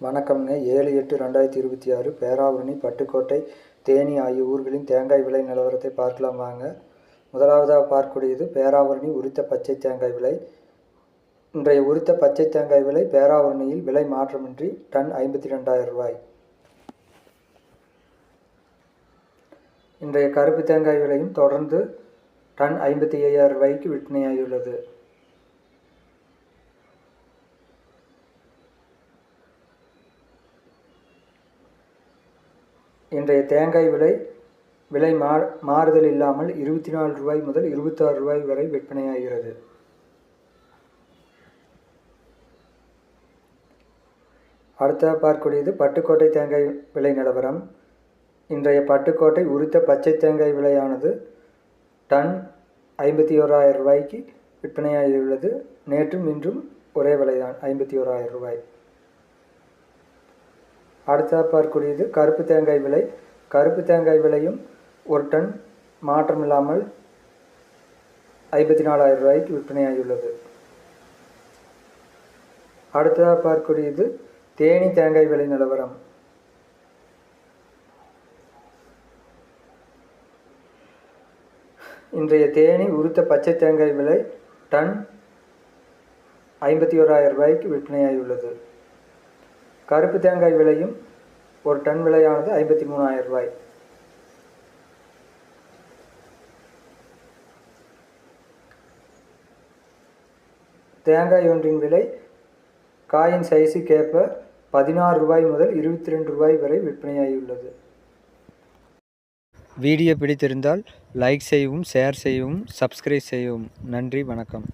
வணக்கம்ங்க. 7/8/2026 பேராவூரணி, பட்டுக்கோட்டை, தேனி ஆகிய ஊர்களின் தேங்காய் விலை நிலவரத்தை பார்க்கலாம் வாங்க. முதலாவதாக பார்க்கக்கூடியது பேராவூரணி உரித்த பச்சை தேங்காய் விலை. இன்றைய உரித்த பச்சை தேங்காய் விலை பேராவூரணியில் விலை மாற்றமின்றி டன் 52,000 ரூபாய். இன்றைய கருப்பு தேங்காய் விலையும் தொடர்ந்து டன் 55,000 ரூபாய்க்கு விற்பனையாகியுள்ளது. இன்றைய தேங்காய் விலை மாறுதல் இல்லாமல் 24 ரூபாய் முதல் 26 ரூபாய் வரை விற்பனையாகிறது. அடுத்த பார்க்கக்கூடியது பட்டுக்கோட்டை தேங்காய் விலை நிலவரம். இன்றைய பட்டுக்கோட்டை உரித்த பச்சை தேங்காய் விலையானது டன் 51,000 ரூபாய்க்கு விற்பனையாகியுள்ளது. நேற்றும் இன்றும் ஒரே விலைதான், 51,000 ரூபாய். அடுத்த பார்க்கக்கூடியது கருப்பு தேங்காய் விலை. கருப்பு தேங்காய் விலையும் ஒரு டன் மாற்றமில்லாமல் 54,000 ரூபாய்க்கு விற்பனையாகியுள்ளது. அடுத்ததாக பார்க்கக்கூடியது தேனி தேங்காய் விலை நிலவரம். இன்றைய தேனி உரித்த பச்சை தேங்காய் விலை டன் 51,000 ரூபாய்க்கு விற்பனையாகியுள்ளது. கருப்பு தேங்காய் விலையும் ஒரு டன் விலையானது 53,000 ரூபாய். தேங்காய் ஒன்றின் விலை காயின் சைஸுக்கேற்ப 16 ரூபாய் முதல் 22 ரூபாய் வரை விற்பனையாகியுள்ளது. வீடியோ பிடித்திருந்தால் லைக் செய்யவும், ஷேர் செய்யவும், சப்ஸ்கிரைப் செய்யவும். நன்றி, வணக்கம்.